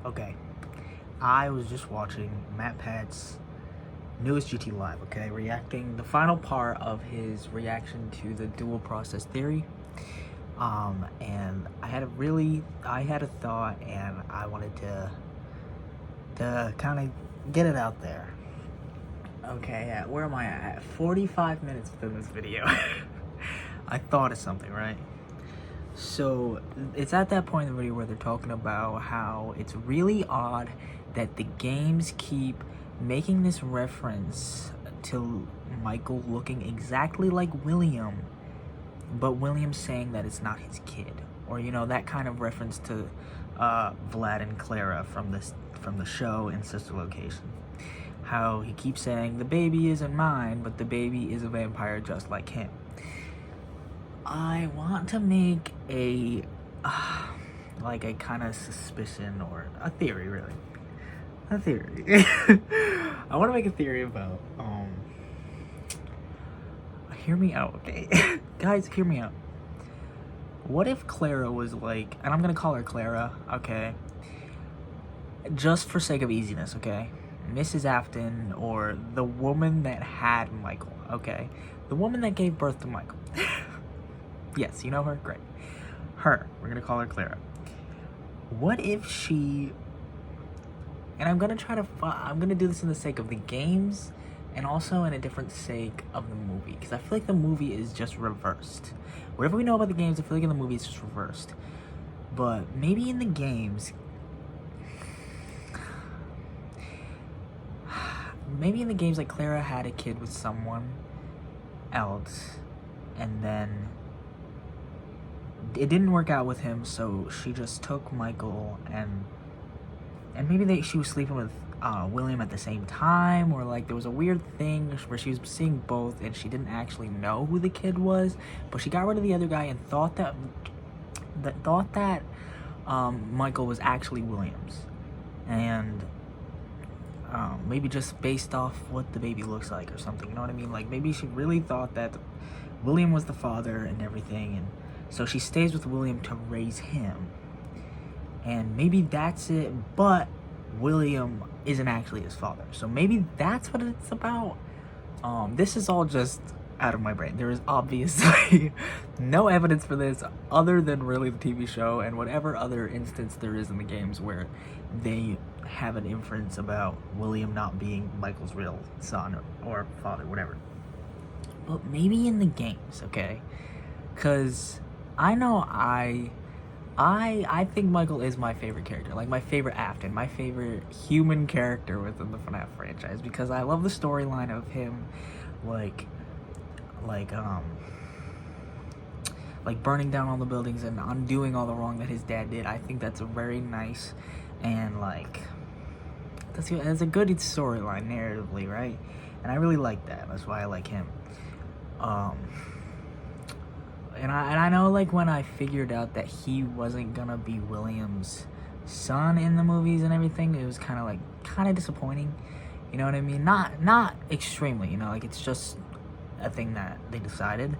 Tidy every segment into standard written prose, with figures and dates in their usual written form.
Okay, I was just watching Matt Pat's newest GT Live, okay, reacting the final part of his reaction to the dual process theory. And I had a thought, and I wanted to kind of get it out there. Okay, where am I at? 45 minutes within this video. I thought of something, right? So it's at that point in the video where they're talking about how it's really odd that the games keep making this reference to Michael looking exactly like William, but William saying that it's not his kid, or that kind of reference to Vlad and Clara from the show in Sister Location. How he keeps saying the baby isn't mine, but the baby is a vampire just like him. I want to make a like a kind of suspicion, or a theory, really. A theory. I want to make a theory about hear me out, okay? Guys, hear me out. What if Clara was like, and I'm gonna call her Clara, okay? Just for sake of easiness, okay? Mrs. Afton, or the woman that had Michael, okay? The woman that gave birth to Michael. Yes, you know her? Great. Her. We're gonna call her Clara. What if she... And I'm gonna do this in the sake of the games, and also in a different sake of the movie, because I feel like the movie is just reversed. Whatever we know about the games, I feel like in the movie it's just reversed. But maybe in the games... Maybe in the games, like, Clara had a kid with someone else, and then it didn't work out with him, so she just took Michael, and maybe she was sleeping with William at the same time, or like there was a weird thing where she was seeing both and she didn't actually know who the kid was, but she got rid of the other guy and thought that Michael was actually William's, and maybe just based off what the baby looks like or something, you know what I mean? Like, maybe she really thought that William was the father and everything, and so she stays with William to raise him. And maybe that's it, but William isn't actually his father. So maybe that's what it's about. This is all just out of my brain. There is obviously no evidence for this other than really the TV show and whatever other instance there is in the games where they have an inference about William not being Michael's real son or father, whatever. But maybe in the games, okay? Because I know I think Michael is my favorite character, like my favorite Afton, my favorite human character within the Fnaf franchise, because I love the storyline of him, like burning down all the buildings and undoing all the wrong that his dad did. I think that's a very nice and that's a good storyline narratively, right? And I really like that. That's why I like him. And I know, like, when I figured out that he wasn't gonna be William's son in the movies and everything, it was kind of disappointing. You know what I mean? Not extremely, like, it's just a thing that they decided.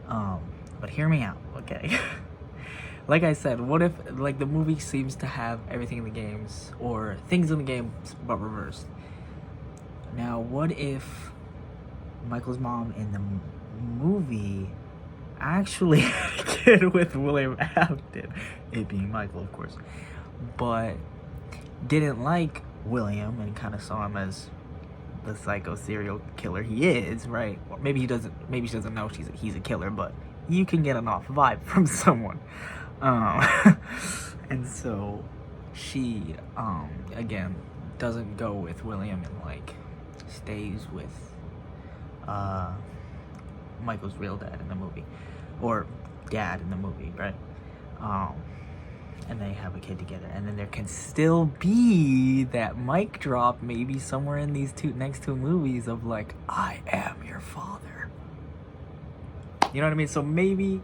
But hear me out, okay? Like I said, what if, like, the movie seems to have everything in the games, or things in the games, but reversed? Now, what if Michael's mom in the movie actually had a kid with William Afton, it being Michael, of course, but didn't like William and kind of saw him as the psycho serial killer he is, right? Or maybe she doesn't know he's a killer, but you can get an off vibe from someone. And so she again doesn't go with William and like stays with Michael's real dad in the movie, or dad in the movie, right? And they have a kid together, and then there can still be that mic drop maybe somewhere in these next two movies of like, I am your father. You know what I mean? So maybe,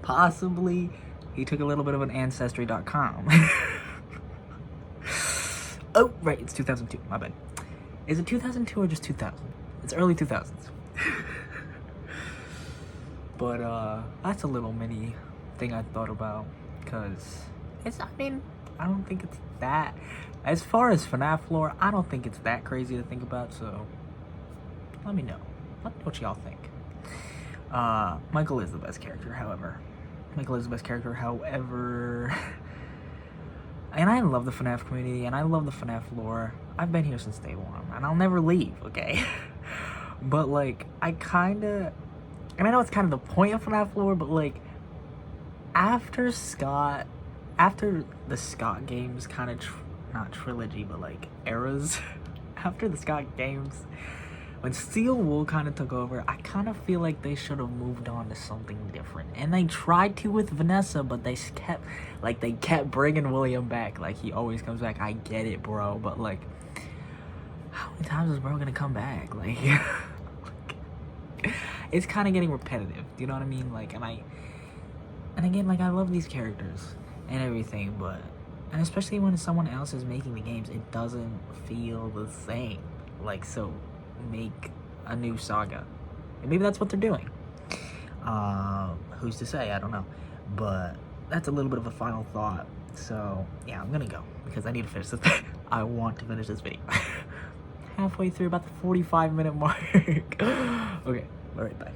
possibly, he took a little bit of an Ancestry.com. Oh, right, it's 2002, my bad. Is it 2002 or just 2000? It's early 2000s. But that's a little mini thing I thought about, because I don't think it's that. As far as FNAF lore, I don't think it's that crazy to think about. So let me know. Let me know what y'all think. Michael is the best character, however. And I love the FNAF community, and I love the FNAF lore. I've been here since day one, and I'll never leave, okay? But, like, and I know it's kind of the point of FNAF lore, but, like, after the Scott games kind of, not trilogy, but, like, eras, after the Scott games, when Steel Wool kind of took over, I kind of feel like they should have moved on to something different. And they tried to with Vanessa, but they kept bringing William back. Like, he always comes back. I get it, bro. But, like, how many times is bro gonna come back? Like, it's kind of getting repetitive. Do you know what I mean? Like, and again, like, I love these characters and everything, and especially when someone else is making the games, it doesn't feel the same. Like, so make a new saga, and maybe that's what they're doing. Who's to say? I don't know, but that's a little bit of a final thought. So yeah, I'm gonna go because I need to finish this. I want to finish this video. Halfway through, about the 45-minute mark. Okay, all right, bye.